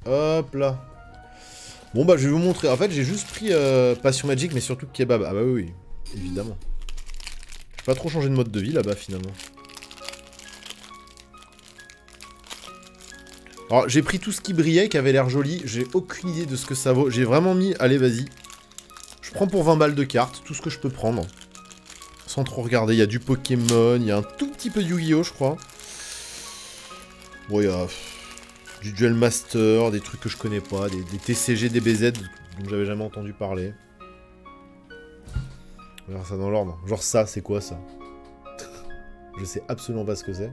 Hop là. Bon bah je vais vous montrer. En fait j'ai juste pris Passion Magique mais surtout Kebab. Ah bah oui, oui. Évidemment. J'ai pas trop changé de mode de vie là-bas finalement. Alors j'ai pris tout ce qui brillait, qui avait l'air joli. J'ai aucune idée de ce que ça vaut. J'ai vraiment mis... Allez vas-y. Je prends pour 20 balles de cartes. Tout ce que je peux prendre. Sans trop regarder. Il y a du Pokémon. Il y a un tout petit peu de Yu-Gi-Oh je crois. Bon il y a... Du Duel Master. Des trucs que je connais pas. Des TCG, DBZ dont j'avais jamais entendu parler. On verra ça dans l'ordre. Genre ça, c'est quoi ça? Je sais absolument pas ce que c'est.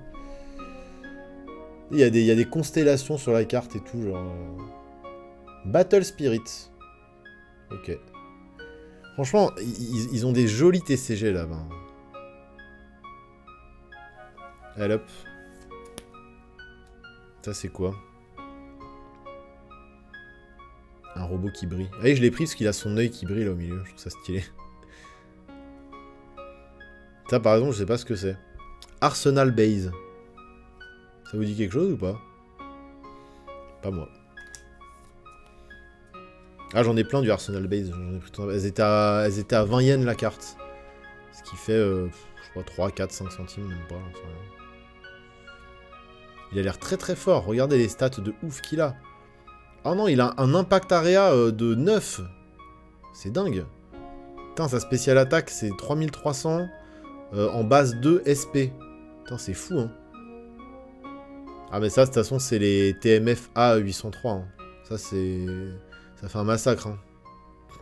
Il y a des constellations sur la carte et tout, genre... Battle Spirit. Ok. Franchement, ils ont des jolis TCG là-bas. Allez hop. Ça c'est quoi? Un robot qui brille. Ah oui, je l'ai pris parce qu'il a son œil qui brille là au milieu. Je trouve ça stylé. Ça par exemple, je sais pas ce que c'est. Arsenal Base. Ça vous dit quelque chose ou pas? Pas moi. Ah, j'en ai plein du Arsenal Base. Elles étaient à 20 yens la carte. Ce qui fait, je sais pas, 3, 4, 5 centimes, même pas. Il a l'air très très fort. Regardez les stats de ouf qu'il a. Ah non, il a un impact area de 9. C'est dingue. Putain, sa spéciale attaque, c'est 3300 en base 2 SP. Putain, c'est fou, hein. Ah, mais ça, de toute façon, c'est les TMF A803. Hein. Ça, c'est... Ça fait un massacre, hein.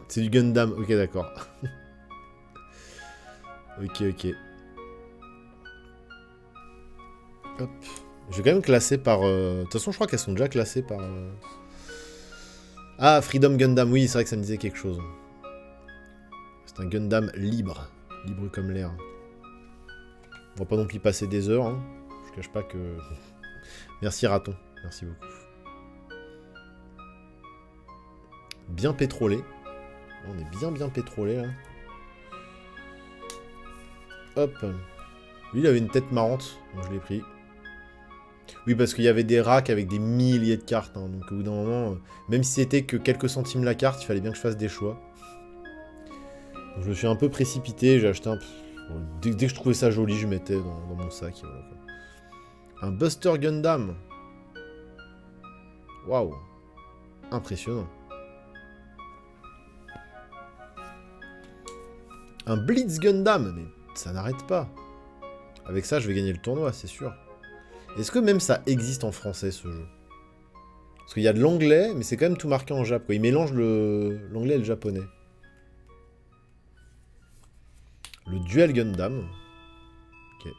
C'est du Gundam. Ok, d'accord. Ok, ok. Hop. Je vais quand même classer par... De toute façon, je crois qu'elles sont déjà classées par... Ah, Freedom Gundam. Oui, c'est vrai que ça me disait quelque chose. C'est un Gundam libre. Libre comme l'air. On va pas non plus passer des heures. Hein. Je cache pas que... Merci, raton. Merci beaucoup. Bien pétrolé. On est bien pétrolé, là. Hop. Lui, il avait une tête marrante, donc je l'ai pris. Oui, parce qu'il y avait des racks avec des milliers de cartes. Hein, donc au bout d'un moment, même si c'était que quelques centimes la carte, il fallait bien que je fasse des choix. Donc, je me suis un peu précipité. J'ai acheté un... Bon, dès que je trouvais ça joli, je mettais dans mon sac. Voilà, quoi. Un Buster Gundam. Waouh. Impressionnant. Un Blitz Gundam. Mais ça n'arrête pas. Avec ça, je vais gagner le tournoi, c'est sûr. Est-ce que même ça existe en français, ce jeu? Parce qu'il y a de l'anglais, mais c'est quand même tout marqué en Jap, quoi. Il mélange l'anglais et le japonais. Le Duel Gundam. Ok.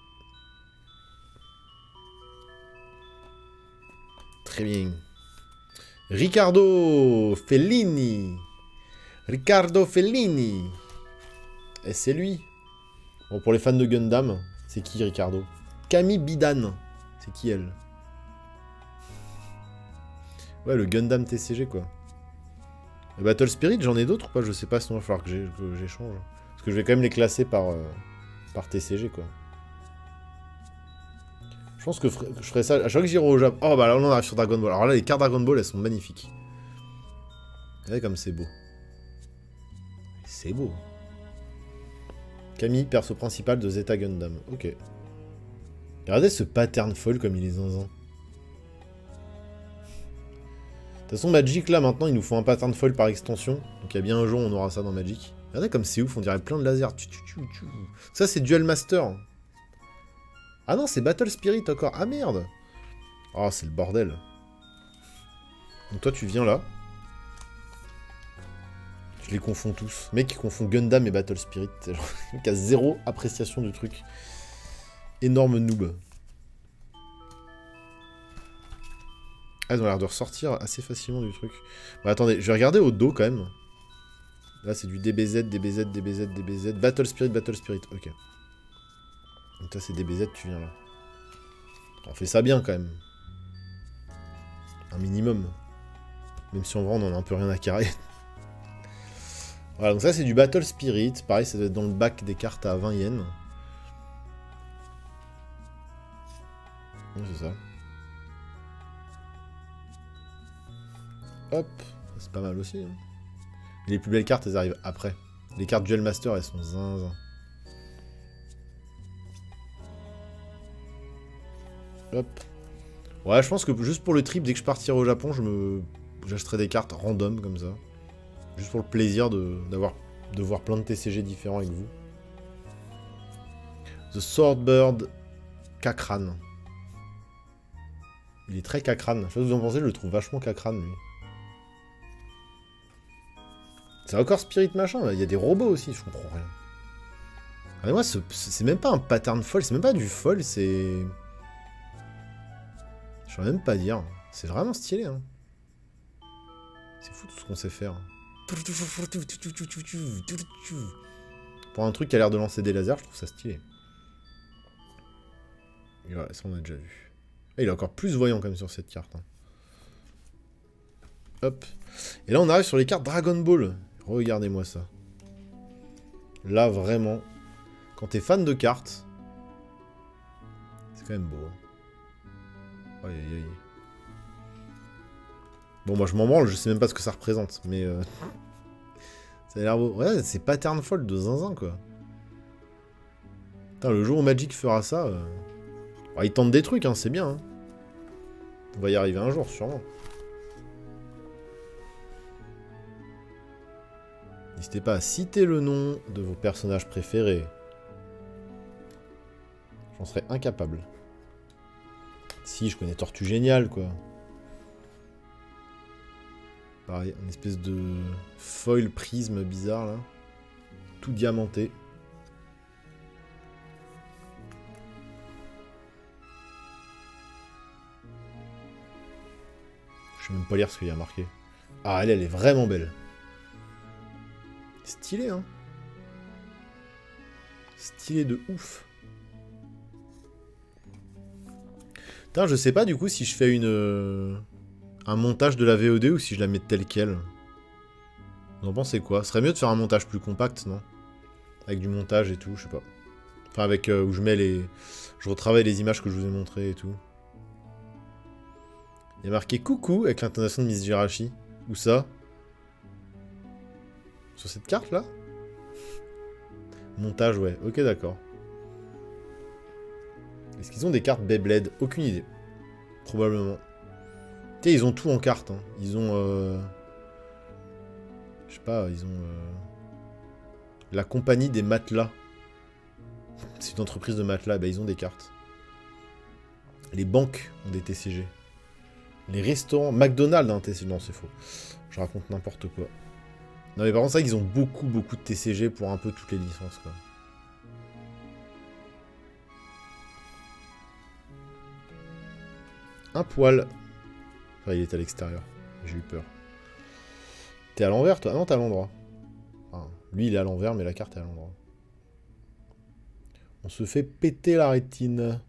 Très bien. Riccardo Fellini. Riccardo Fellini. Et c'est lui. Bon, pour les fans de Gundam, c'est qui Riccardo? Camille Bidan. C'est qui elle? Ouais, le Gundam TCG, quoi. Le Battle Spirit, j'en ai d'autres ou pas? Je sais pas, sinon il va falloir que j'échange. Parce que je vais quand même les classer par TCG, quoi. Je pense que je ferai ça à chaque fois que j'irai au Japon. Oh, bah là, on arrive sur Dragon Ball. Alors là, les cartes Dragon Ball, elles sont magnifiques. Regardez comme c'est beau. C'est beau. Camille, perso principal de Zeta Gundam. Ok. Regardez ce pattern foil comme il est zinzin. De toute façon, Magic, là, maintenant, il nous faut un pattern foil par extension. Donc, il y a bien un jour, on aura ça dans Magic. Regardez comme c'est ouf, on dirait plein de lasers. Ça, c'est Duel Master. Ah non, c'est Battle Spirit encore. Ah merde. Oh, c'est le bordel. Donc, toi, tu viens là. Je les confonds tous. Mec qui confond Gundam et Battle Spirit. C'est genre, le mec a zéro appréciation du truc. Énorme noob. Ah, ils ont l'air de ressortir assez facilement du truc. Bon, attendez, je vais regarder au dos quand même. Là, c'est du DBZ, DBZ, DBZ, DBZ. Battle Spirit, Battle Spirit. Ok. Donc là, c'est DBZ, tu viens là. On fait ça bien quand même. Un minimum. Même si en vrai, on en a un peu rien à carrer. Voilà, donc ça, c'est du Battle Spirit. Pareil, ça doit être dans le bac des cartes à 20 yens. C'est ça. Hop, c'est pas mal aussi. Hein. Et les plus belles cartes, elles arrivent après. Les cartes Duel Master, elles sont zinzin. Hop. Ouais, je pense que juste pour le trip, dès que je partirai au Japon, j'achèterai des cartes random comme ça. Juste pour le plaisir de voir plein de TCG différents avec vous. The Swordbird Cacran. Il est très cacrane. Je sais pas ce que vous en pensez, je le trouve vachement cacrane, lui. C'est encore Spirit machin, là. Il y a des robots aussi, je comprends rien. Ah, mais moi, c'est même pas un pattern foil, c'est même pas du foil, c'est... Je saurais même pas dire. C'est vraiment stylé, hein. C'est fou tout ce qu'on sait faire. Pour un truc qui a l'air de lancer des lasers, je trouve ça stylé. Et voilà, ça on a déjà vu. Et il est encore plus voyant quand même sur cette carte. Hein. Hop. Et là on arrive sur les cartes Dragon Ball. Regardez-moi ça. Là vraiment, quand t'es fan de cartes, c'est quand même beau. Aïe aïe aïe. Bon moi je m'en branle, je sais même pas ce que ça représente, mais ça a l'air beau. Ouais, c'est pattern fold de zinzin quoi. Putain, le jour où Magic fera ça... Bon, il tente des trucs, hein, c'est bien. Hein. On va y arriver un jour, sûrement. N'hésitez pas à citer le nom de vos personnages préférés. J'en serais incapable. Si, je connais Tortue Géniale, quoi. Pareil, une espèce de foil prisme bizarre, là. Tout diamanté. Je vais même pas lire ce qu'il y a marqué. Ah, elle est vraiment belle. Stylé, hein. Stylé de ouf. Putain, je sais pas du coup si je fais un montage de la VOD ou si je la mets telle quelle. Vous en pensez quoi? Ce serait mieux de faire un montage plus compact, non? Avec du montage et tout, je sais pas. Enfin, avec où je mets les... Je retravaille les images que je vous ai montrées et tout. Il y a marqué coucou avec l'intonation de Miss Jirachi. Où ça? Sur cette carte là? Montage, ouais. Ok, d'accord. Est-ce qu'ils ont des cartes Beyblade? Aucune idée. Probablement. Tu sais, ils ont tout en cartes. Hein. Ils ont... Je sais pas, ils ont... La compagnie des matelas. C'est une entreprise de matelas. Bah, ils ont des cartes. Les banques ont des TCG. Les restaurants... McDonald's a un TCG. Non, c'est faux. Je raconte n'importe quoi. Non, mais par contre, c'est vrai qu'ils ont beaucoup de TCG pour un peu toutes les licences, quoi. Un poil. Enfin, il est à l'extérieur. J'ai eu peur. T'es à l'envers, toi? Ah non, t'es à l'endroit. Enfin, lui, il est à l'envers, mais la carte est à l'endroit. On se fait péter la rétine.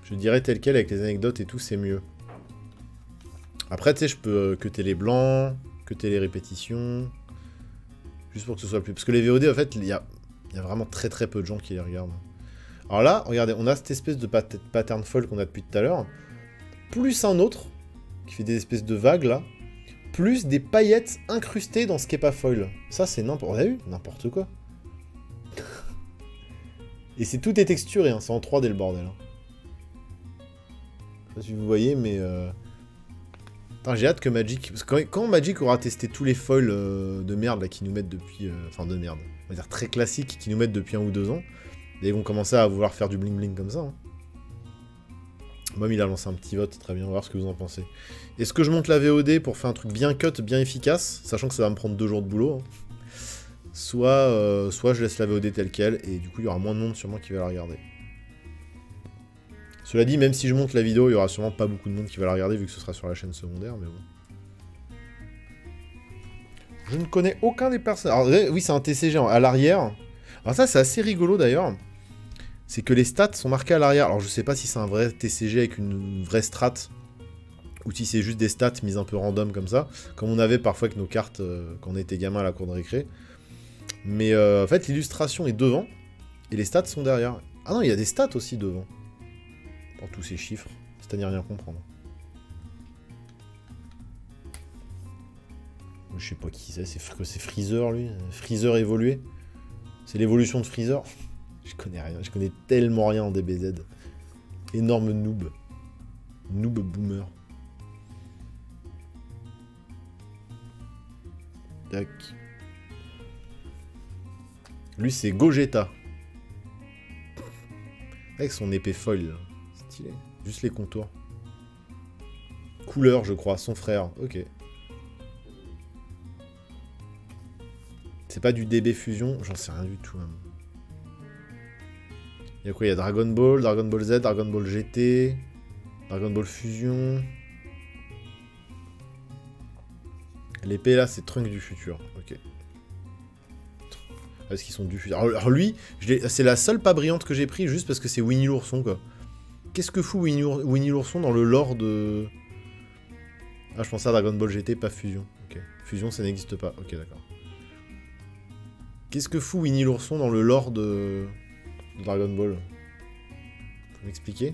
Je dirais tel quel, avec les anecdotes et tout, c'est mieux. Après, tu sais, je peux cutter les blancs, cutter les répétitions. Juste pour que ce soit plus... Parce que les VOD, en fait, il y a vraiment très peu de gens qui les regardent. Alors là, regardez, on a cette espèce de pattern foil qu'on a depuis tout à l'heure. Plus un autre, qui fait des espèces de vagues, là. Plus des paillettes incrustées dans ce qui est pas foil. Ça, c'est n'importe... On a vu? N'importe quoi. Et c'est tout est texturé, hein. C'est en 3D, le bordel. Hein. Je sais pas si vous voyez, mais... j'ai hâte que Magic... Parce que quand Magic aura testé tous les foils de merde, là, qui nous mettent depuis... Enfin, de merde. On va dire très classiques, qui nous mettent depuis 1 ou 2 ans. Et ils vont commencer à vouloir faire du bling-bling comme ça. Hein. Mom, il a lancé un petit vote, très bien, on va voir ce que vous en pensez. Est-ce que je monte la VOD pour faire un truc bien cut, bien efficace, sachant que ça va me prendre 2 jours de boulot, hein. Soit je laisse la VOD telle quelle, et du coup il y aura moins de monde sûrement qui va la regarder. Cela dit, même si je monte la vidéo, il y aura sûrement pas beaucoup de monde qui va la regarder, vu que ce sera sur la chaîne secondaire, mais bon. Je ne connais aucun des personnages. Alors oui, c'est un TCG à l'arrière. Alors ça, c'est assez rigolo d'ailleurs. C'est que les stats sont marqués à l'arrière. Alors je sais pas si c'est un vrai TCG avec une vraie strat, ou si c'est juste des stats mises un peu random comme ça, comme on avait parfois avec nos cartes quand on était gamin à la cour de récré. Mais en fait l'illustration est devant, et les stats sont derrière. Ah non, il y a des stats aussi devant. Pour tous ces chiffres, c'est à n'y rien comprendre. Je sais pas qui c'est Freezer, lui. Freezer évolué. C'est l'évolution de Freezer. Je connais rien, je connais tellement rien en DBZ. Énorme noob. Noob boomer. Tac. Lui, c'est Gogeta. Avec son épée foil. Stylé. Juste les contours. Couleur, je crois. Son frère. Ok. C'est pas du DB Fusion. J'en sais rien du tout. Hein. Il y a quoi? Il y a Dragon Ball Z, Dragon Ball GT, Dragon Ball Fusion. L'épée là, c'est Trunks du futur. Ok. Parce qu'ils sont du futur. Alors lui, c'est la seule pas brillante que j'ai pris juste parce que c'est Winnie l'ourson quoi. Qu'est-ce que fout Winnie l'ourson dans le lore de... Ah, je pensais à Dragon Ball GT, pas Fusion. Ok. Fusion, ça n'existe pas. Ok, d'accord. Qu'est-ce que fout Winnie l'ourson dans le lore de Dragon Ball? Faut m'expliquer?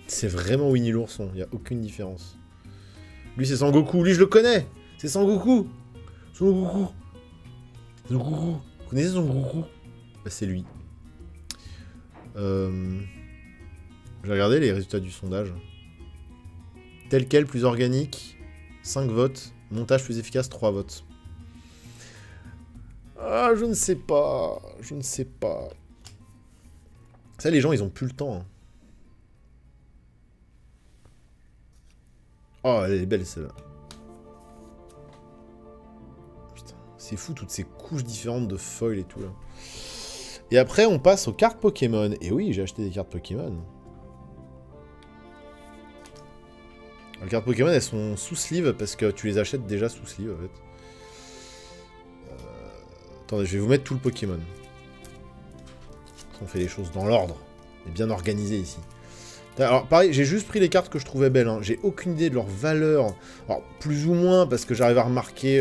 C'est vraiment Winnie l'ourson, il n'y a aucune différence. Lui c'est Sangoku, lui je le connais! C'est Sangoku! Sangoku! Sangoku! Vous connaissez Sangoku? Bah c'est lui. J'ai regardé les résultats du sondage. Tel quel, plus organique, 5 votes. Montage plus efficace, 3 votes. Ah, je ne sais pas. Je ne sais pas. Ça, les gens, ils ont plus le temps. Hein. Oh, elle est belle, celle-là. Putain, c'est fou, toutes ces couches différentes de foil et tout, là. Et après, on passe aux cartes Pokémon. Et oui, j'ai acheté des cartes Pokémon. Les cartes Pokémon, elles sont sous sleeve parce que tu les achètes déjà sous sleeve, en fait. Attendez, je vais vous mettre tout le Pokémon. On fait les choses dans l'ordre. On est bien organisé ici. Alors, pareil, j'ai juste pris les cartes que je trouvais belles. Hein. J'ai aucune idée de leur valeur. Alors, plus ou moins, parce que j'arrive à remarquer,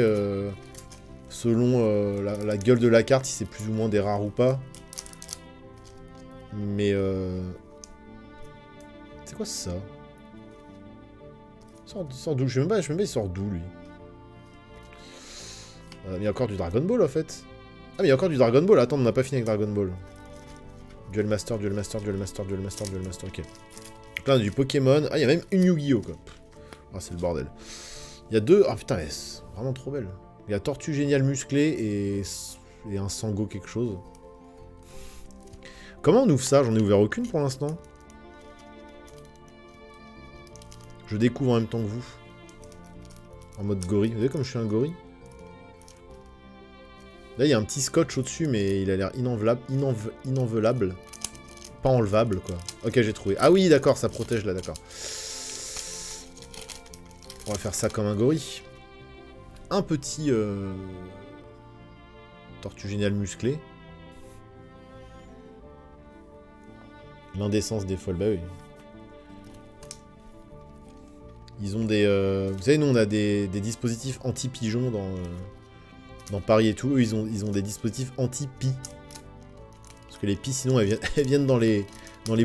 selon la gueule de la carte, si c'est plus ou moins des rares ou pas. Mais, c'est quoi ça? Il sort d'où? Je sais même pas, il sort d'où, lui. Mais il y a encore du Dragon Ball, en fait. Ah, mais il y a encore du Dragon Ball. Attends, on n'a pas fini avec Dragon Ball. Duel Master, Duel Master, Duel Master, Duel Master, Duel Master, ok. Donc là, on a du Pokémon. Ah, il y a même une Yu-Gi-Oh, quoi. Ah, c'est le bordel. Il y a deux... Ah, putain, c'est vraiment trop belle. Il y a Tortue Géniale musclée et un Sango quelque chose. Comment on ouvre ça? J'en ai ouvert aucune pour l'instant. Je découvre en même temps que vous. En mode gorille. Vous voyez comme je suis un gorille? Là, il y a un petit scotch au-dessus, mais il a l'air inenvelable. Pas enlevable, quoi. Ok, j'ai trouvé. Ah oui, d'accord, ça protège, là, d'accord. On va faire ça comme un gorille. Un petit... Tortue Géniale musclée. L'indécence des folles, bah oui. Ils ont des... Vous savez, nous, on a des dispositifs anti-pigeons dans Paris et tout. Eux, ils ont des dispositifs anti-pie. Parce que les pies, sinon, elles viennent dans les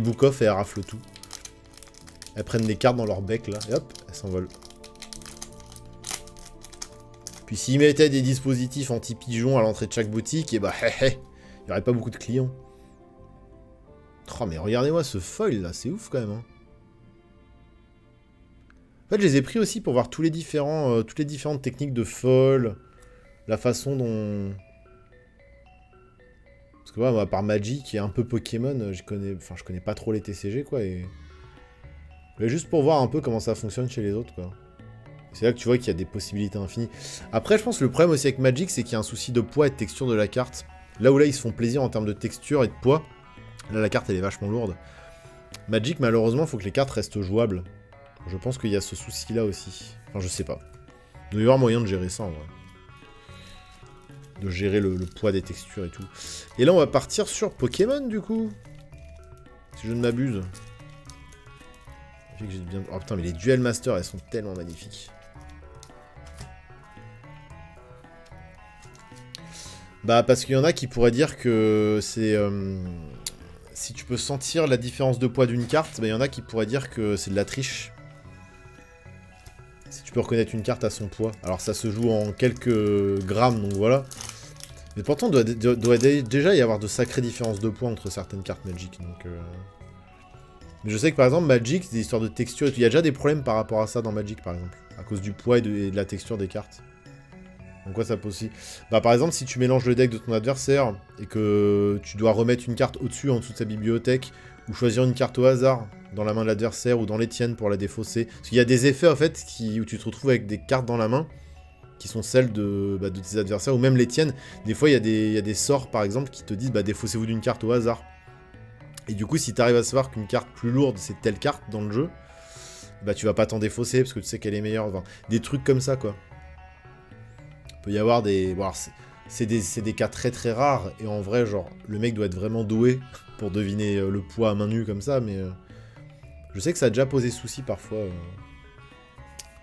book-off et elles raflent tout. Elles prennent des cartes dans leur bec, là, et hop, elles s'envolent. Puis s'ils mettaient des dispositifs anti-pigeons à l'entrée de chaque boutique, et bah, il n'y aurait pas beaucoup de clients. Oh, mais regardez-moi ce foil, là, c'est ouf, quand même, hein. En fait, je les ai pris aussi pour voir toutes les différentes techniques de foil, la façon dont... Parce que moi, à part Magic et un peu Pokémon, je connais pas trop les TCG, quoi, et... Mais juste pour voir un peu comment ça fonctionne chez les autres, quoi. C'est là que tu vois qu'il y a des possibilités infinies. Après, je pense que le problème aussi avec Magic, c'est qu'il y a un souci de poids et de texture de la carte. Là où là, ils se font plaisir en termes de texture et de poids. Là, la carte, elle est vachement lourde. Magic, malheureusement, il faut que les cartes restent jouables. Je pense qu'il y a ce souci-là aussi. Enfin, je sais pas. Il doit y avoir moyen de gérer ça, en vrai. De gérer le poids des textures et tout. Et là, on va partir sur Pokémon, du coup. Si je ne m'abuse. Oh putain, mais les Duel Master, elles sont tellement magnifiques. Bah, parce qu'il y en a qui pourraient dire que c'est... si tu peux sentir la différence de poids d'une carte, bah, il y en a qui pourraient dire que c'est de la triche. Si tu peux reconnaître une carte à son poids. Alors ça se joue en quelques grammes, donc voilà. Mais pourtant, doit déjà y avoir de sacrées différences de poids entre certaines cartes Magic. Donc, mais je sais que par exemple, Magic, des histoires de texture et tout. Il y a déjà des problèmes par rapport à ça dans Magic, par exemple. À cause du poids et de la texture des cartes. Donc quoi, ça peut aussi... Bah par exemple, si tu mélanges le deck de ton adversaire et que tu dois remettre une carte au-dessus, en dessous de sa bibliothèque, ou choisir une carte au hasard dans la main de l'adversaire ou dans les tiennes pour la défausser. Parce qu'il y a des effets, en fait, où tu te retrouves avec des cartes dans la main qui sont celles de tes adversaires, ou même les tiennes. Des fois, il y a des sorts, par exemple, qui te disent bah, défaussez-vous d'une carte au hasard. Et du coup, si tu arrives à savoir qu'une carte plus lourde, c'est telle carte dans le jeu, bah tu vas pas t'en défausser, parce que tu sais qu'elle est meilleure. Enfin, des trucs comme ça, quoi. Il peut y avoir des... Bon, c'est des cas très très rares, et en vrai, genre, le mec doit être vraiment doué pour deviner le poids à main nue comme ça, mais... je sais que ça a déjà posé souci parfois.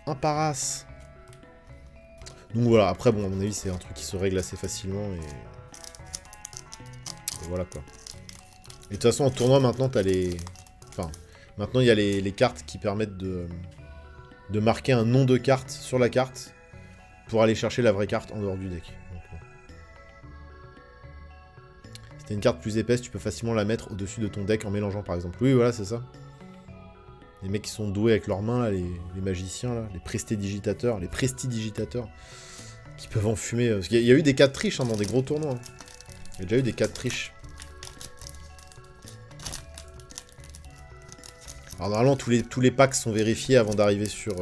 Un paras. Donc voilà, après, bon, à mon avis, c'est un truc qui se règle assez facilement, et voilà, quoi. Et de toute façon, en tournoi, maintenant, t'as les... Enfin, maintenant, il y a les cartes qui permettent de marquer un nom de carte sur la carte pour aller chercher la vraie carte en dehors du deck. Donc, bon. Si t'as une carte plus épaisse, tu peux facilement la mettre au-dessus de ton deck en mélangeant, par exemple. Oui, voilà, c'est ça. Les mecs qui sont doués avec leurs mains, là, les magiciens, là, les prestidigitateurs, qui peuvent en fumer. Parce qu'il y a eu des cas de triche hein, dans des gros tournois. Hein. Il y a déjà eu des cas de triche. Alors normalement, tous les packs sont vérifiés avant d'arriver sur...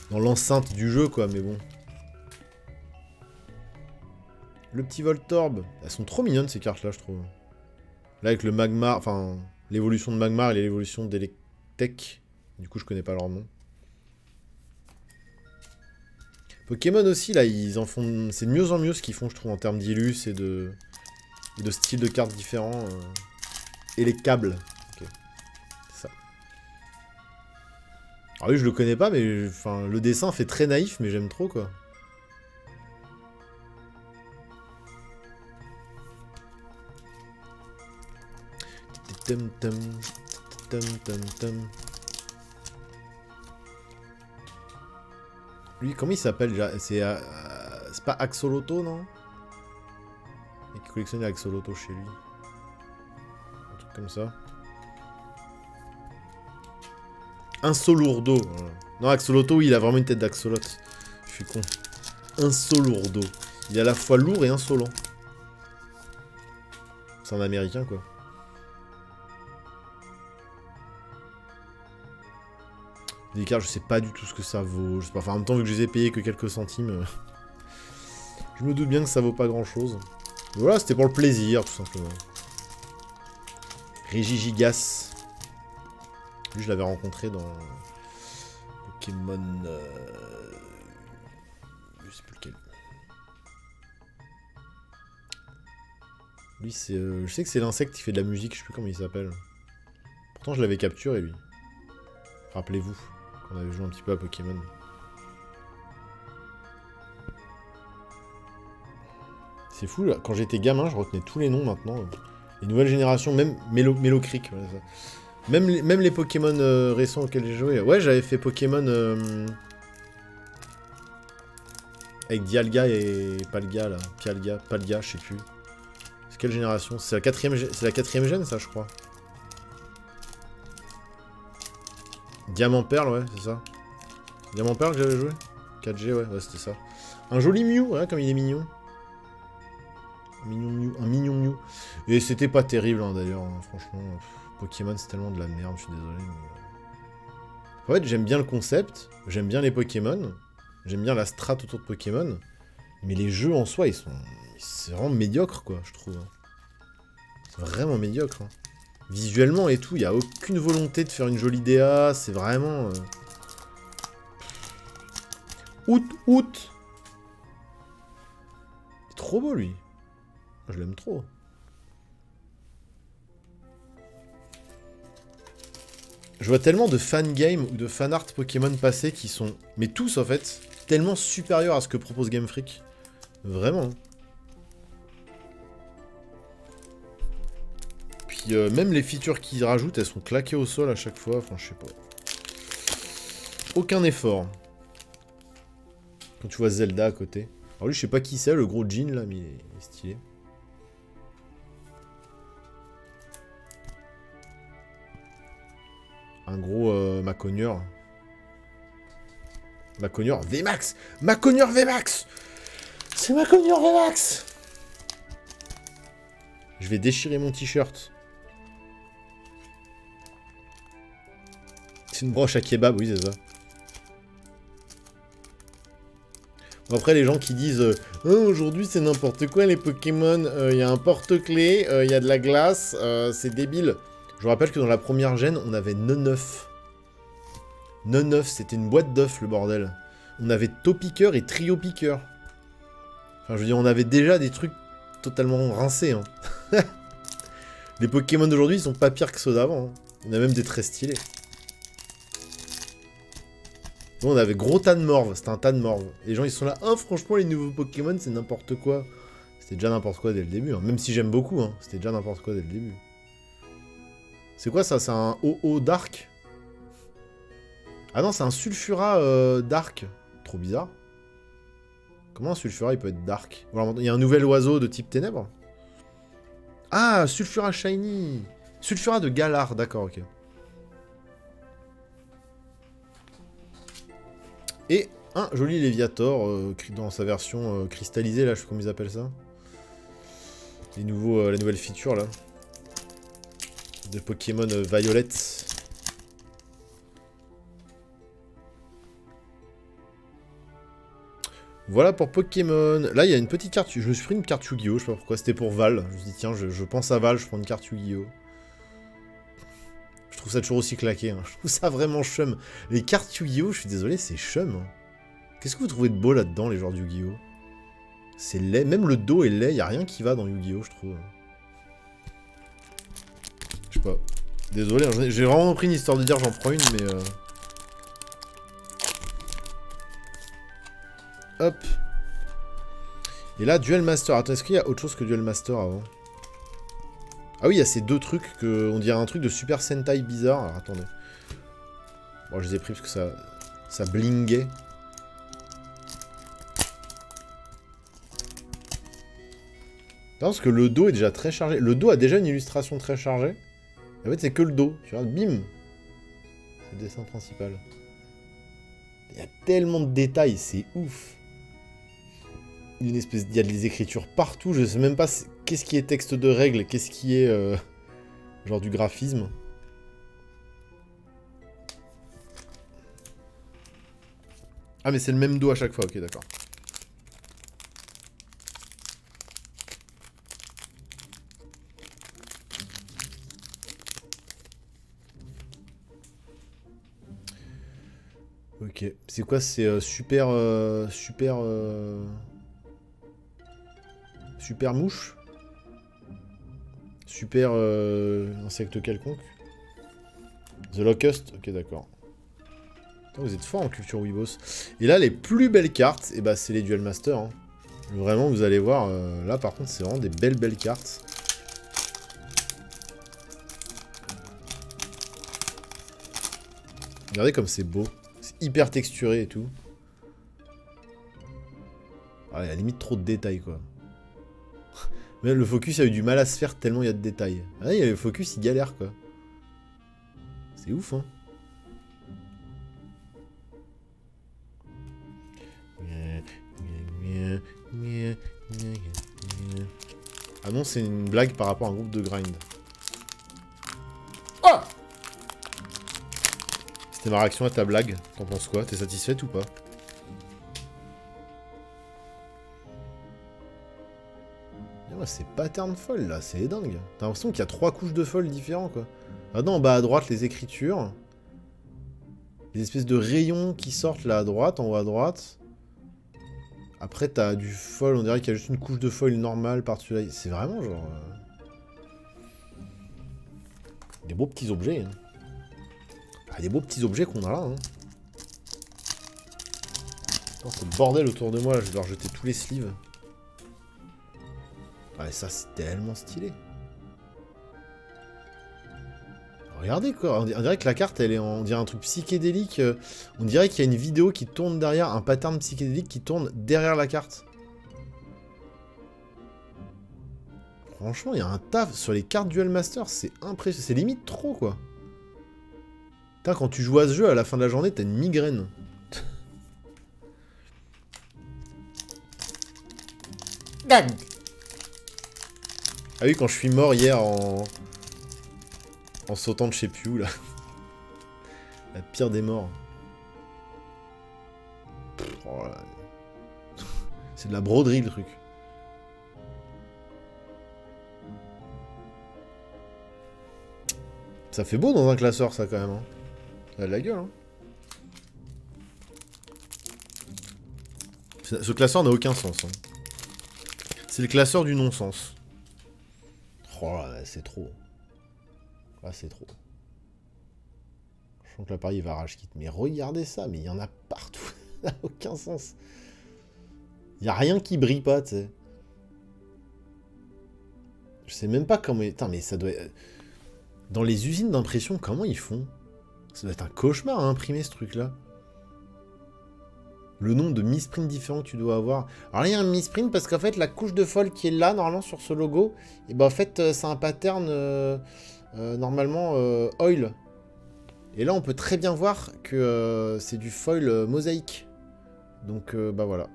dans l'enceinte du jeu, quoi, mais bon. Le petit Voltorb. Elles sont trop mignonnes, ces cartes-là, je trouve. Là, avec le Magmar... Enfin... L'évolution de Magmar et l'évolution d'Electek. Du coup, je connais pas leur nom. Pokémon aussi, là, ils en font... C'est de mieux en mieux ce qu'ils font, je trouve, en termes d'illus et de styles de cartes différents. Et les câbles. Ok. C'est ça. Alors oui, je le connais pas, mais... Enfin, le dessin fait très naïf, mais j'aime trop, quoi. Tum tum tum tum tum. Lui, comment il s'appelle déjà? C'est pas Axolotl, non? Et qui collectionne les Axolotl chez lui. Un truc comme ça. Insolourdo. Voilà. Non, Axolotl, oui, il a vraiment une tête d'Axolotl. Je suis con. Insolourdo. Il est à la fois lourd et insolent. C'est un américain, quoi. Des cartes, je sais pas du tout ce que ça vaut. Je sais pas. Enfin, en même temps, vu que je les ai payés que quelques centimes, je me doute bien que ça vaut pas grand chose. Mais voilà, c'était pour le plaisir, tout simplement. Régigigas. Lui, je l'avais rencontré dans Pokémon. Je sais plus lequel. Lui, c'est. Je sais que c'est l'insecte qui fait de la musique, je sais plus comment il s'appelle. Pourtant, je l'avais capturé, lui. Rappelez-vous. On avait joué un petit peu à Pokémon. C'est fou, là. Quand j'étais gamin, je retenais tous les noms maintenant. Les nouvelles générations, même Mélocric. Voilà, ça. Même les Pokémon récents auxquels j'ai joué. Ouais, j'avais fait Pokémon avec Dialga et Palga, là. Palga, je sais plus. C'est quelle génération? C'est la quatrième gène, ça, je crois. Diamant Perle, ouais, c'est ça. Diamant Perle que j'avais joué 4G, ouais, c'était ça. Un joli Mew, ouais, comme il est mignon. Un mignon Mew. Et c'était pas terrible, hein, d'ailleurs, hein, franchement. Pokémon, c'est tellement de la merde, je suis désolé. Mais... En fait, j'aime bien le concept, j'aime bien les Pokémon, j'aime bien la strat autour de Pokémon, mais les jeux en soi, c'est vraiment médiocre, quoi, je trouve. C'est vraiment médiocre, hein. Visuellement et tout, il n'y a aucune volonté de faire une jolie DA, c'est vraiment... Out. Il est trop beau, lui. Je l'aime trop. Je vois tellement de fangame ou de fanart Pokémon passés qui sont... Mais tous, en fait, tellement supérieurs à ce que propose Game Freak. Vraiment. Puis même les features qu'ils rajoutent, elles sont claquées au sol à chaque fois. Enfin, je sais pas. aucun effort. Quand tu vois Zelda à côté. Alors lui, je sais pas qui c'est, le gros jean là, mais il est stylé. Un gros Maconieur. Maconieur VMAX. Maconieur VMAX. C'est Maconieur VMAX. Je vais déchirer mon t-shirt. C'est une broche à kebab, oui, c'est ça. Bon, après, les gens qui disent oh, aujourd'hui, c'est n'importe quoi, les Pokémon. Il y a un porte-clés, il y a de la glace, c'est débile. Je vous rappelle que dans la première gêne, on avait Neneuf. Neneuf, c'était une boîte d'œufs, le bordel. On avait Topiqueur et Trio Piqueur. Enfin, je veux dire, on avait déjà des trucs totalement rincés. Hein. Les Pokémon d'aujourd'hui, ils sont pas pires que ceux d'avant. Hein. On a même des très stylés. Bon, on avait gros tas de morve, c'était un tas de morve. Les gens, ils sont là, oh, franchement, les nouveaux Pokémon, c'est n'importe quoi. C'était déjà n'importe quoi dès le début. Hein. Même si j'aime beaucoup, hein. C'était déjà n'importe quoi dès le début. C'est quoi ça? C'est un OO Dark? Ah non, c'est un Sulfura Dark. Trop bizarre. Comment un Sulfura il peut être Dark? Alors, il y a un nouvel oiseau de type ténèbres. Ah, Sulfura Shiny. Sulfura de Galar, d'accord, ok. Et un joli Léviator dans sa version cristallisée, là, je sais pas comment ils appellent ça. Les nouveaux, la nouvelle feature, là. De Pokémon Violet. Voilà pour Pokémon. Là, il y a une petite carte. Je me suis pris une carte Yu-Gi-Oh! Je sais pas pourquoi. C'était pour Val. Je me suis dit, tiens, je pense à Val, je prends une carte Yu-Gi-Oh! Je trouve ça toujours aussi claqué. Hein. Je trouve ça vraiment chum. Les cartes Yu-Gi-Oh! Je suis désolé, c'est chum. Hein. Qu'est-ce que vous trouvez de beau là-dedans, les joueurs de Yu-Gi-Oh! C'est laid. Même le dos est laid. Il n'y a rien qui va dans Yu-Gi-Oh! Je trouve. Je sais pas. Désolé. Hein. J'ai vraiment pris une histoire de dire j'en prends une, mais... Hop. Et là, Duel Master. Attends, est-ce qu'il y a autre chose que Duel Master avant? Ah oui, il y a ces deux trucs que... On dirait un truc de Super Sentai bizarre. Alors, attendez. Bon, je les ai pris parce que ça blinguait. Non, parce que le dos est déjà très chargé. Le dos a déjà une illustration très chargée. En fait, c'est que le dos. Tu vois, bim. C'est le dessin principal. Il y a tellement de détails, c'est ouf. Il y a des écritures partout, je sais même pas qu'est-ce qui est texte de règles, qu'est-ce qui est genre du graphisme. Ah mais c'est le même dos à chaque fois, ok d'accord. Ok, c'est quoi? C'est super mouche? Super insecte quelconque? The Locust? Ok, d'accord. Vous êtes fort en culture Weebos. Et là, les plus belles cartes, et bah, c'est les Duel Master. Hein. Vraiment, vous allez voir, là par contre, c'est vraiment des belles cartes. Regardez comme c'est beau. C'est hyper texturé et tout. Ah, il y a limite trop de détails, quoi. Même le focus a eu du mal à se faire tellement il y a de détails. Ah, le focus, il galère, quoi. C'est ouf, hein. Ah non, c'est une blague par rapport à un groupe de grind. Oh! C'était ma réaction à ta blague. T'en penses quoi? T'es satisfaite ou pas? C'est pattern folle là, c'est dingue. T'as l'impression qu'il y a 3 couches de folle différents quoi. Maintenant en bas à droite les écritures. Les espèces de rayons qui sortent là à droite, en haut à droite. Après t'as du folle, on dirait qu'il y a juste une couche de folle normale par-dessus là. C'est vraiment genre... Des beaux petits objets. Hein. Ah, des beaux petits objets qu'on a là. Hein. Oh, c'est le bordel autour de moi, là. Je vais leur jeter tous les sleeves. Ah, et ça, c'est tellement stylé. Regardez quoi, on dirait que la carte, elle est on dirait un truc psychédélique. On dirait qu'il y a une vidéo qui tourne derrière, un pattern psychédélique qui tourne derrière la carte. Franchement, il y a un taf sur les cartes Duel Master, c'est impressionnant. C'est limite trop, quoi. Putain, quand tu joues à ce jeu, à la fin de la journée, t'as une migraine. Ah oui, quand je suis mort hier en sautant de je sais plus où, là. La pire des morts. Oh là. C'est de la broderie, le truc. Ça fait beau dans un classeur, ça, quand même. Hein. Ça a de la gueule, hein. Ce classeur n'a aucun sens. Hein. C'est le classeur du non-sens. Oh là, c'est trop. Là, c'est trop. Je sens que l'appareil va rage quitte. Mais regardez ça, mais il y en a partout. Ça n'a aucun sens. Il n'y a rien qui brille pas, tu sais. Je sais même pas comment... Putain, mais ça doit... Dans les usines d'impression, comment ils font? Ça doit être un cauchemar à imprimer ce truc-là. Le nombre de misprint différents que tu dois avoir. Alors là, il y a un misprint parce qu'en fait, la couche de foil qui est là, normalement, sur ce logo, et ben en fait, c'est un pattern, normalement, oil. Et là, on peut très bien voir que c'est du foil mosaïque. Donc, bah voilà.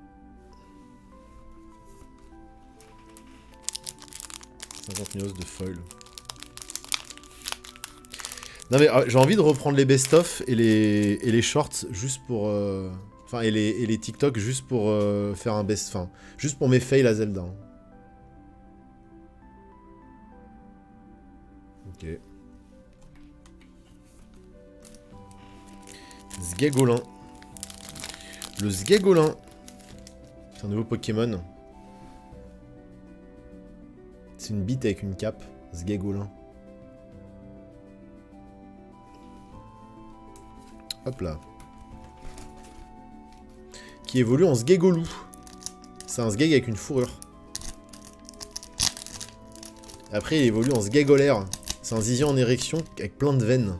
50 nuances de foil. Non mais j'ai envie de reprendre les best-of et les shorts juste pour... Enfin, et les TikTok juste pour faire un best... Enfin, juste pour mes fails à Zelda. Hein. Ok. Sgegolin. Le Sgegolin. C'est un nouveau Pokémon. C'est une bite avec une cape. Sgegolin. Hop là. Qui évolue en Sgegolou. C'est un Sgeg avec une fourrure. Après, il évolue en Sgegolaire. C'est un Zizi en érection avec plein de veines.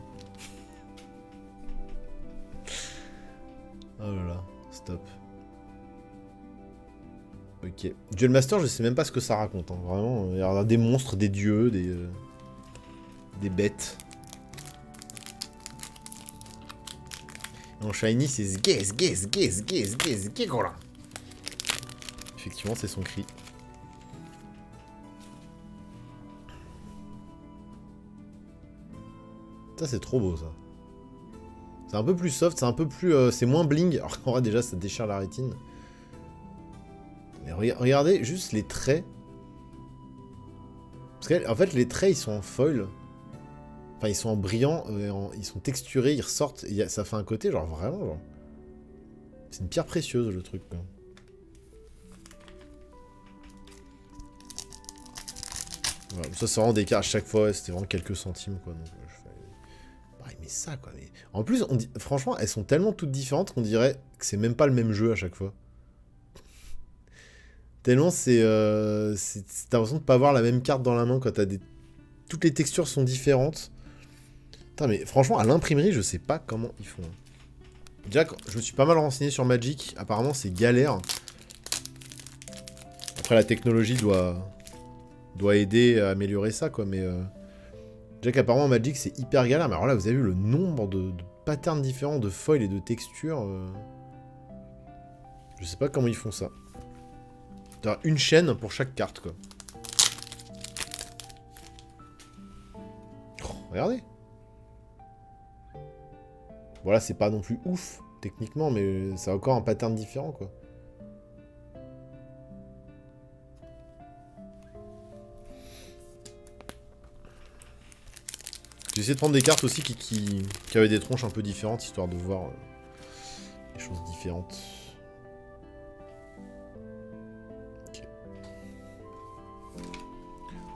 Oh là là, stop. Ok. Duel Master, je sais même pas ce que ça raconte. Hein. Vraiment, il y a des monstres, des dieux, des bêtes. En shiny, c'est Sgegolin. Effectivement, c'est son cri. Ça, c'est trop beau, ça. C'est un peu plus soft, c'est un peu plus... c'est moins bling. Alors qu'en vrai, déjà, ça déchire la rétine. Mais regardez juste les traits. Parce qu'en fait, les traits, ils sont en foil. Enfin, ils sont en brillant, ils sont texturés, ils ressortent, et ça fait un côté, genre, vraiment, genre... C'est une pierre précieuse, le truc, quoi. Voilà, ça, c'est vraiment des cartes à chaque fois, c'était vraiment quelques centimes, quoi, donc je fais... Ouais, mais ça, quoi, mais... En plus, franchement, elles sont tellement toutes différentes qu'on dirait que c'est même pas le même jeu à chaque fois. Tellement c'est... T'as l'impression de pas avoir la même carte dans la main, quand t'as des... Toutes les textures sont différentes. Putain, mais franchement, à l'imprimerie, je sais pas comment ils font. Déjà, je me suis pas mal renseigné sur Magic. Apparemment, c'est galère. Après, la technologie doit aider à améliorer ça, quoi. Mais déjà qu'apparemment, Magic, c'est hyper galère. Mais alors là, vous avez vu le nombre de patterns différents de foils et de textures. Je sais pas comment ils font ça. T'as une chaîne pour chaque carte, quoi. Oh, regardez. Voilà, c'est pas non plus ouf, techniquement, mais c'est encore un pattern différent, quoi. J'ai essayé de prendre des cartes aussi qui avaient des tronches un peu différentes, histoire de voir des choses différentes. Okay.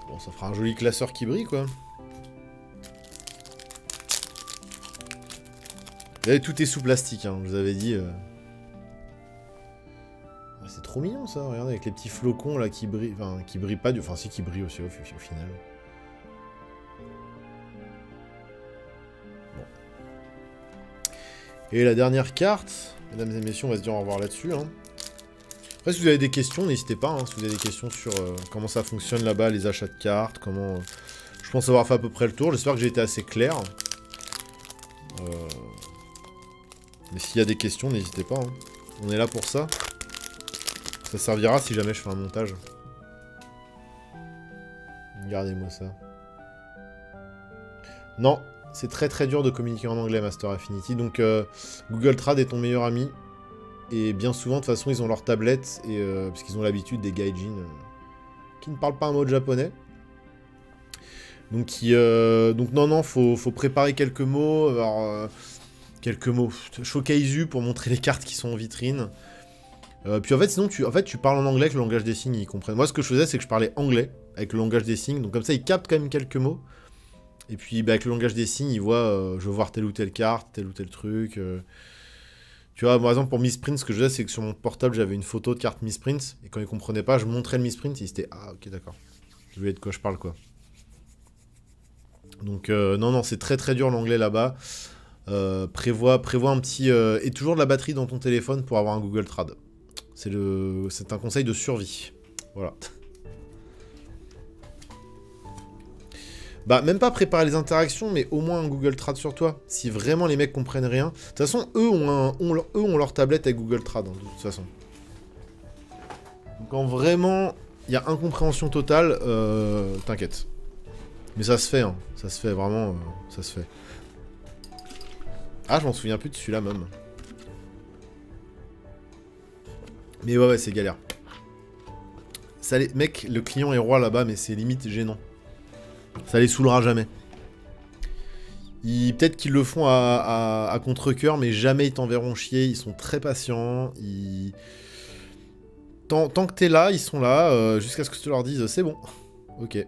Bon, ça fera un joli classeur qui brille, quoi. Et tout est sous plastique, hein, je vous avais dit. Ah, c'est trop mignon ça, regardez, avec les petits flocons là qui brillent. Enfin, qui brillent pas du. Enfin, si, qui brillent aussi au final. Et la dernière carte, mesdames et messieurs, on va se dire au revoir là-dessus. Hein. Après, si vous avez des questions, n'hésitez pas. Hein, si vous avez des questions sur comment ça fonctionne là-bas, les achats de cartes, comment... je pense avoir fait à peu près le tour. J'espère que j'ai été assez clair. Mais s'il y a des questions, n'hésitez pas. Hein. On est là pour ça. Ça servira si jamais je fais un montage. Regardez-moi ça. Non, c'est très très dur de communiquer en anglais, Master Affinity. Donc Google Trad est ton meilleur ami. Et bien souvent, de toute façon, ils ont leur tablette. Et, parce qu'ils ont l'habitude des gaijin qui ne parlent pas un mot de japonais. Donc, donc non, faut préparer quelques mots. Alors, quelques mots. Shokaizu pour montrer les cartes qui sont en vitrine. Puis en fait, sinon, tu parles en anglais avec le langage des signes, ils comprennent. Moi, ce que je faisais, c'est que je parlais anglais avec le langage des signes. Donc comme ça, ils captent quand même quelques mots. Et puis, bah, avec le langage des signes, ils voient, je veux voir telle ou telle carte, tel ou tel truc. Tu vois, par exemple, pour Misprint, ce que je faisais, c'est que sur mon portable, j'avais une photo de carte Misprint. Et quand ils comprenaient pas, je montrais le Misprint. Et ils étaient, ah, ok, d'accord. Je voyais de quoi je parle, quoi. Donc, non, c'est très très dur l'anglais là-bas. Prévois un petit... et toujours de la batterie dans ton téléphone pour avoir un Google Trad. C'est un conseil de survie. Voilà. Bah, même pas préparer les interactions, mais au moins un Google Trad sur toi. Si vraiment les mecs comprennent rien. De toute façon, eux ont leur tablette avec Google Trad, hein, de toute façon. Donc quand vraiment il y a incompréhension totale, t'inquiète. Mais ça se fait, hein. Ça se fait, vraiment, ça se fait. Ah, je m'en souviens plus de celui-là même. Mais ouais, c'est galère. Ça les... Mec, le client est roi là-bas, mais c'est limite gênant. Ça les saoulera jamais. Peut-être qu'ils le font à contre-cœur, mais jamais ils t'enverront chier. Ils sont très patients. Tant que t'es là, ils sont là, jusqu'à ce que tu leur dises, c'est bon. Ok.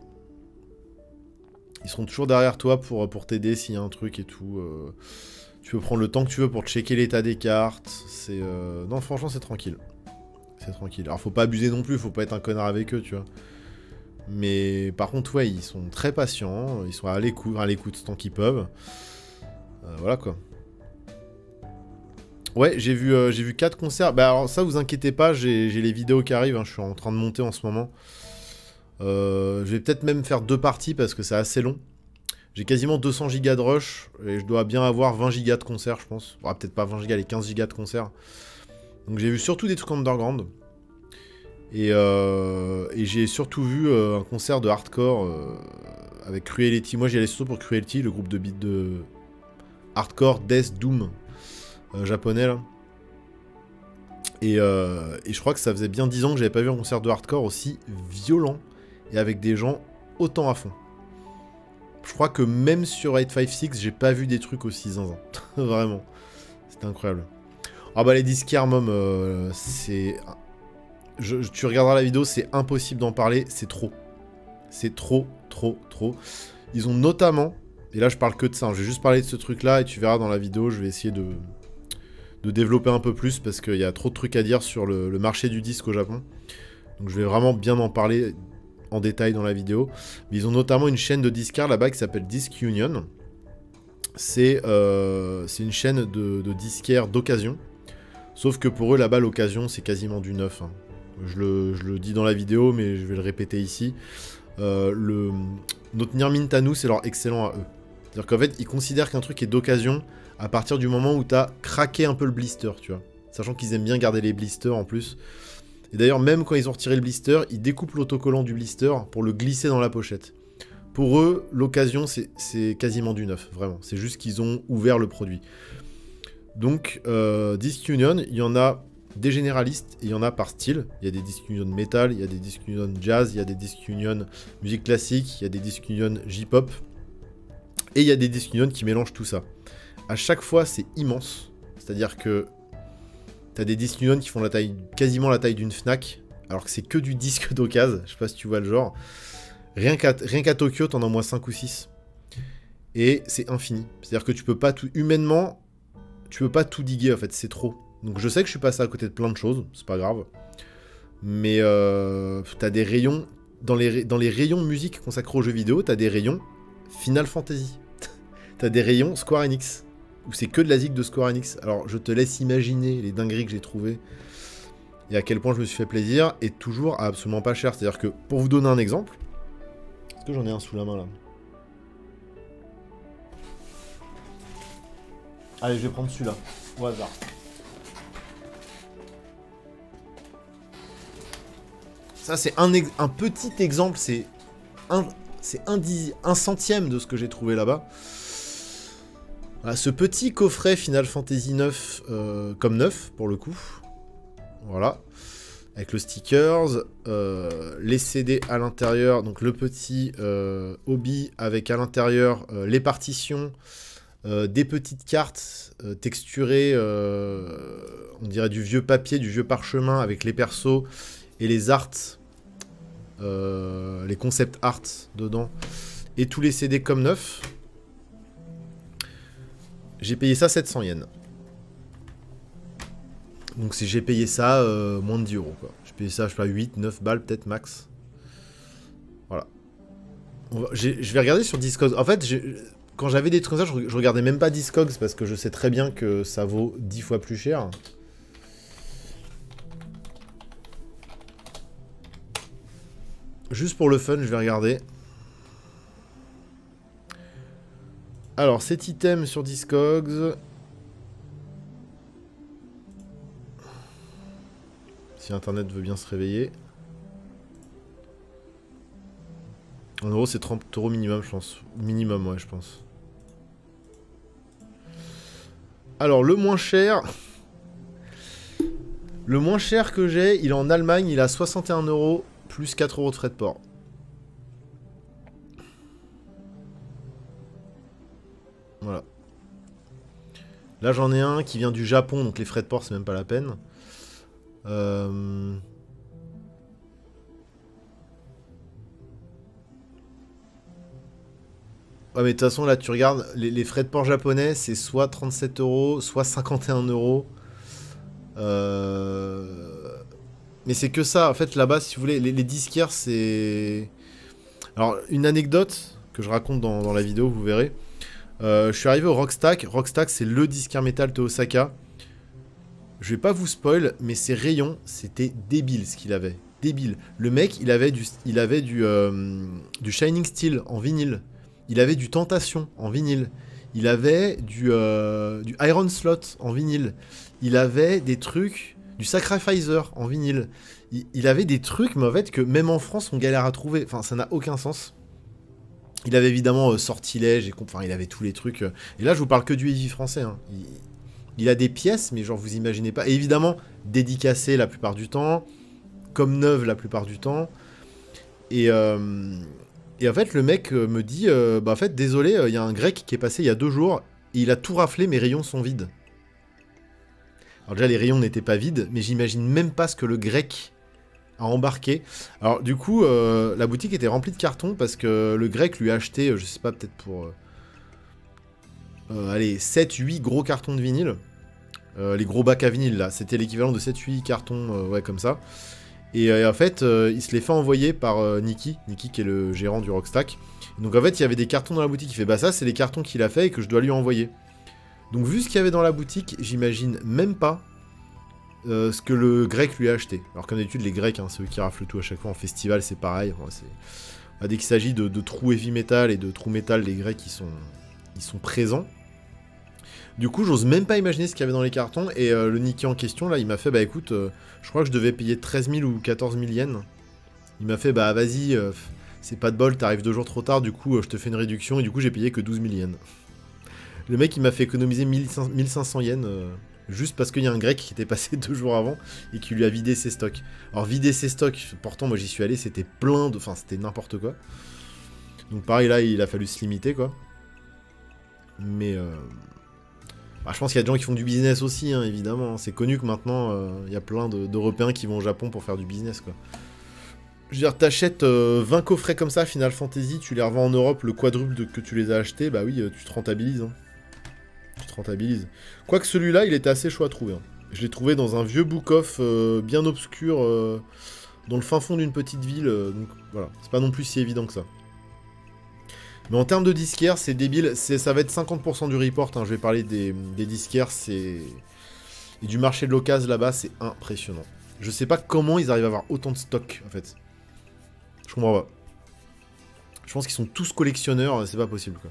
Ils seront toujours derrière toi pour t'aider s'il y a un truc et tout. Tu peux prendre le temps que tu veux pour checker l'état des cartes. Non, franchement, c'est tranquille. C'est tranquille. Alors, faut pas abuser non plus, faut pas être un connard avec eux, tu vois. Mais par contre, ouais, ils sont très patients. Ils sont à l'écoute tant qu'ils peuvent. Voilà, quoi. Ouais, j'ai vu 4 concerts. Bah, alors ça, vous inquiétez pas, j'ai les vidéos qui arrivent. Hein, je suis en train de monter en ce moment. Je vais peut-être même faire 2 parties parce que c'est assez long. J'ai quasiment 200 gigas de rush et je dois bien avoir 20 gigas de concert, je pense. Bon, peut-être pas 20 gigas, les 15 gigas de concert. Donc j'ai vu surtout des trucs underground. Et j'ai surtout vu un concert de hardcore avec Cruelty. Moi j'y allais surtout pour Cruelty, le groupe de beat de hardcore Death Doom japonais là. Et je crois que ça faisait bien 10 ans que j'avais pas vu un concert de hardcore aussi violent et avec des gens autant à fond. Je crois que même sur 856, j'ai pas vu des trucs aussi zinzin. Vraiment. C'était incroyable. Ah bah les disquaires, mom, c'est... tu regarderas la vidéo, c'est impossible d'en parler, c'est trop. C'est trop. Ils ont notamment... Et là, je parle que de ça, hein, je vais juste parler de ce truc-là, et tu verras dans la vidéo, je vais essayer de développer un peu plus, parce qu'il y a trop de trucs à dire sur le marché du disque au Japon. Donc je vais vraiment bien en parler en détail dans la vidéo. Mais ils ont notamment une chaîne de disquaires là-bas qui s'appelle Disc Union. C'est une chaîne de disquaires d'occasion. Sauf que pour eux, là-bas, l'occasion, c'est quasiment du neuf. Hein. Je le dis dans la vidéo, mais je vais le répéter ici. Notre Nirmintanu, c'est leur excellent à eux. C'est-à-dire qu'en fait, ils considèrent qu'un truc est d'occasion à partir du moment où tu as craqué un peu le blister, tu vois. Sachant qu'ils aiment bien garder les blisters en plus. Et d'ailleurs, même quand ils ont retiré le blister, ils découpent l'autocollant du blister pour le glisser dans la pochette. Pour eux, l'occasion, c'est quasiment du neuf, vraiment. C'est juste qu'ils ont ouvert le produit. Donc, Disc Union, il y en a des généralistes et il y en a par style. Il y a des Disc Union metal, il y a des Disc Union jazz, il y a des Disc Union musique classique, il y a des Disc Union J-pop. Et il y a des Disc Union qui mélangent tout ça. À chaque fois, c'est immense. C'est-à-dire que t'as des Disc Union qui font quasiment la taille d'une Fnac, alors que c'est que du disque d'occasion. Je sais pas si tu vois le genre. Rien qu'à Tokyo, t'en as au moins 5 ou 6. Et c'est infini. C'est-à-dire que tu peux pas tout... Humainement, tu peux pas tout diguer, en fait. C'est trop. Donc je sais que je suis passé à côté de plein de choses. C'est pas grave. Mais t'as des rayons... Dans les rayons musique consacrés aux jeux vidéo, t'as des rayons Final Fantasy. T'as des rayons Square Enix. où c'est que de la zig de Square Enix. Alors, je te laisse imaginer les dingueries que j'ai trouvées et à quel point je me suis fait plaisir, et toujours absolument pas cher. C'est-à-dire que, pour vous donner un exemple, est-ce que j'en ai un sous la main, là? Allez, je vais prendre celui-là, au hasard. Ça, c'est un petit exemple, c'est un centième de ce que j'ai trouvé là-bas. Voilà, ce petit coffret Final Fantasy 9, comme neuf, pour le coup. Voilà. Avec le stickers, les CD à l'intérieur, donc le petit hobby avec à l'intérieur les partitions, des petites cartes texturées, on dirait du vieux papier, du vieux parchemin avec les persos et les arts, les concept art dedans, et tous les CD comme neuf. J'ai payé ça 700 yens. Donc j'ai payé ça moins de 10 €, quoi. J'ai payé ça, je sais pas, 8, 9 balles peut-être max. Voilà. Je vais regarder sur Discogs. En fait, quand j'avais des trucs comme ça, je regardais même pas Discogs parce que je sais très bien que ça vaut 10 fois plus cher. Juste pour le fun, je vais regarder. Alors, cet item sur Discogs... Si Internet veut bien se réveiller. En euros, c'est 30 € minimum, je pense. Minimum, ouais, je pense. Alors, le moins cher... Le moins cher que j'ai, il est en Allemagne, il a 61 € plus 4 € de frais de port. Voilà. Là, j'en ai un qui vient du Japon, donc les frais de port, c'est même pas la peine. Ouais, mais de toute façon, là, tu regardes, les frais de port japonais, c'est soit 37 €, soit 51 €. Mais c'est que ça. En fait, là-bas, si vous voulez, les disquaires, c'est... Alors, une anecdote que je raconte dans la vidéo, vous verrez. Je suis arrivé au Rockstack. Rockstack, c'est le disquaire métal de Osaka. Je vais pas vous spoil, mais ses rayons, c'était débile ce qu'il avait. Débile. Le mec, il avait du Shining Steel en vinyle. Il avait du Tentation en vinyle. Il avait du Iron Slot en vinyle. Il avait des trucs, du Sacrificer en vinyle. Il avait des trucs, mais en fait, que même en France, on galère à trouver. Enfin, ça n'a aucun sens. Il avait évidemment Sortilège, enfin, il avait tous les trucs. Et là, je vous parle que du heavy français. Hein. Il a des pièces, mais genre, vous imaginez pas. Et évidemment, dédicacées la plupart du temps, comme neuves la plupart du temps. Et en fait, le mec me dit, bah en fait, désolé, il y a un grec qui est passé il y a 2 jours, et il a tout raflé, mes rayons sont vides. Alors déjà, les rayons n'étaient pas vides, mais j'imagine même pas ce que le grec a embarqué. Alors du coup, la boutique était remplie de cartons, parce que le grec lui a acheté, je sais pas, peut-être pour... allez, 7-8 gros cartons de vinyle. Les gros bacs à vinyle, là. C'était l'équivalent de 7-8 cartons, ouais, comme ça. Et en fait, il se les fait envoyer par Niki qui est le gérant du Rockstack. Donc en fait, il y avait des cartons dans la boutique. Il fait, bah ça, c'est les cartons qu'il a fait et que je dois lui envoyer. Donc vu ce qu'il y avait dans la boutique, j'imagine même pas ce que le grec lui a acheté. Alors comme d'habitude, les grecs, hein, c'est eux qui raflent tout à chaque fois. En festival, c'est pareil. Enfin, dès qu'il s'agit de true heavy metal et de true metal, les grecs, ils sont présents. Du coup, j'ose même pas imaginer ce qu'il y avait dans les cartons. Et le Niki en question, là, il m'a fait, bah écoute, je crois que je devais payer 13 000 ou 14 000 yens. Il m'a fait, bah vas-y, c'est pas de bol, t'arrives 2 jours trop tard, du coup, je te fais une réduction. Et du coup, j'ai payé que 12 000 yens. Le mec, il m'a fait économiser 1500 yens, juste parce qu'il y a un grec qui était passé 2 jours avant et qui lui a vidé ses stocks. Alors, vider ses stocks, pourtant, moi j'y suis allé, c'était plein de... Enfin, c'était n'importe quoi. Donc pareil, là, il a fallu se limiter, quoi. Mais... Bah, je pense qu'il y a des gens qui font du business aussi, hein, évidemment. C'est connu que maintenant, il y a plein d'Européens qui vont au Japon pour faire du business, quoi. Je veux dire, t'achètes 20 coffrets comme ça, Final Fantasy, tu les revends en Europe, le quadruple que tu les as achetés, bah oui, tu te rentabilises. Hein. Tu te rentabilises. Quoique celui-là, il était assez chaud à trouver. Hein. Je l'ai trouvé dans un vieux book-off bien obscur, dans le fin fond d'une petite ville, donc voilà, c'est pas non plus si évident que ça. Mais en termes de disquaires, c'est débile. Ça va être 50% du report. Hein. Je vais parler des disquaires. Et du marché de l'occasion là-bas, c'est impressionnant. Je sais pas comment ils arrivent à avoir autant de stock, en fait. Je comprends pas. Je pense qu'ils sont tous collectionneurs. C'est pas possible, quoi.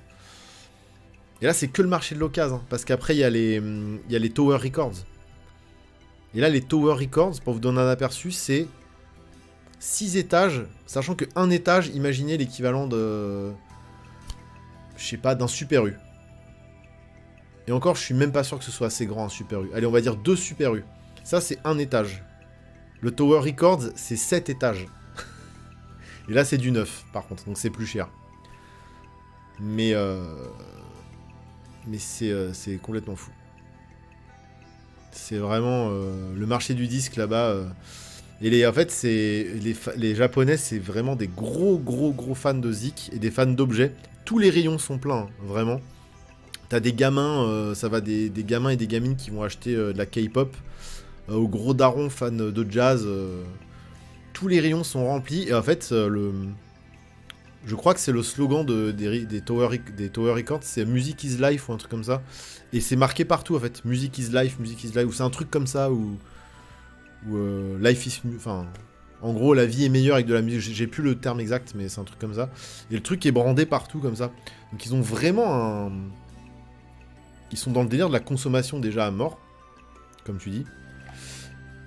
Et là, c'est que le marché de l'occasion. Hein, parce qu'après, il y a les Tower Records. Et là, les Tower Records, pour vous donner un aperçu, c'est 6 étages. Sachant que un étage, imaginez l'équivalent de... Je sais pas, d'un Super U. Et encore, je suis même pas sûr que ce soit assez grand un Super U. Allez, on va dire 2 Super U. Ça, c'est un étage. Le Tower Records, c'est 7 étages. Et là, c'est du 9, par contre. Donc, c'est plus cher. Mais c'est complètement fou. C'est vraiment... le marché du disque, là-bas... Et en fait, les Japonais, c'est vraiment des gros fans de Zik et des fans d'objets. Tous les rayons sont pleins, hein, vraiment. T'as des gamins, ça va des gamins et des gamines qui vont acheter de la K-pop, aux gros darons fans de jazz. Tous les rayons sont remplis. Et en fait, je crois que c'est le slogan des Tower Records, c'est Music is Life ou un truc comme ça. Et c'est marqué partout, en fait. Music is Life, ou c'est un truc comme ça, ou Life is... Enfin... En gros, la vie est meilleure avec de la musique. J'ai plus le terme exact, mais c'est un truc comme ça. Et le truc est brandé partout, comme ça. Donc ils ont vraiment un... Ils sont dans le délire de la consommation déjà à mort, comme tu dis.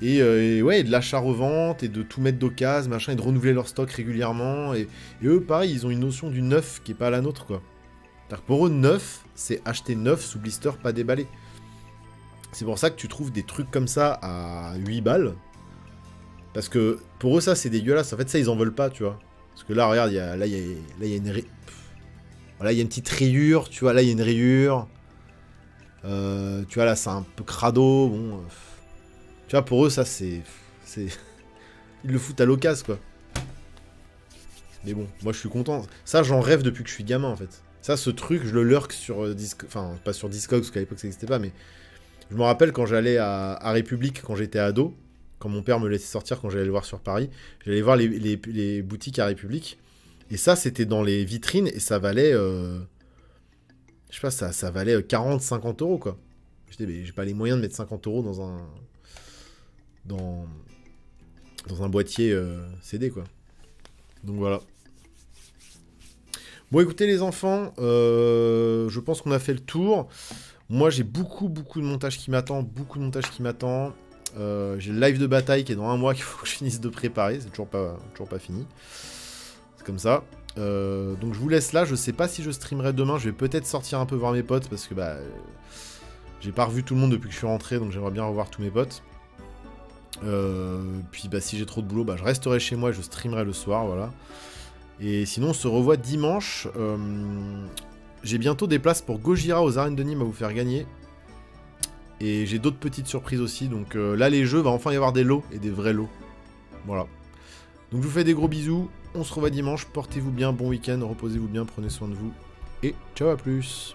Et ouais, et de l'achat-revente, et de tout mettre d'occasion, machin, et de renouveler leur stock régulièrement. Et eux, pareil, ils ont une notion du neuf qui est pas la nôtre, quoi. C'est-à-dire que pour eux, neuf, c'est acheter neuf sous blister, pas déballé. C'est pour ça que tu trouves des trucs comme ça à 8 balles. Parce que pour eux, ça, c'est dégueulasse. En fait, ça, ils en veulent pas, tu vois. Parce que là, regarde, il y a une... Voilà, il y a une petite rayure, tu vois. Là, il y a une rayure. Tu vois, là, c'est un peu crado. Bon, tu vois, pour eux, ça, c'est... Ils le foutent à l'occasion, quoi. Mais bon, moi, je suis content. Ça, j'en rêve depuis que je suis gamin, en fait. Ça, ce truc, je le lurk sur Discogs. Enfin, pas sur Discogs, parce qu'à l'époque, ça n'existait pas, mais... Je me rappelle quand j'allais à République, quand j'étais ado... Quand mon père me laissait sortir, quand j'allais le voir sur Paris, j'allais voir les boutiques à République. Et ça, c'était dans les vitrines et ça valait... je sais pas, ça valait 40-50 €, quoi. Je disais, mais j'ai pas les moyens de mettre 50 € dans un boîtier CD, quoi. Donc voilà. Bon, écoutez les enfants, je pense qu'on a fait le tour. Moi, j'ai beaucoup de montage qui m'attend, j'ai le live de bataille qui est dans 1 mois qu'il faut que je finisse de préparer, c'est toujours pas fini. C'est comme ça. Donc je vous laisse là, je sais pas si je streamerai demain, je vais peut-être sortir un peu voir mes potes parce que j'ai pas revu tout le monde depuis que je suis rentré, donc j'aimerais bien revoir tous mes potes. Puis si j'ai trop de boulot, je resterai chez moi et je streamerai le soir, voilà. Et sinon on se revoit dimanche. J'ai bientôt des places pour Gojira aux arènes de Nîmes à vous faire gagner. Et j'ai d'autres petites surprises aussi, donc là les jeux, va enfin y avoir des lots et des vrais lots. Voilà. Donc je vous fais des gros bisous, on se revoit dimanche, portez-vous bien, bon week-end, reposez-vous bien, prenez soin de vous, et ciao à plus.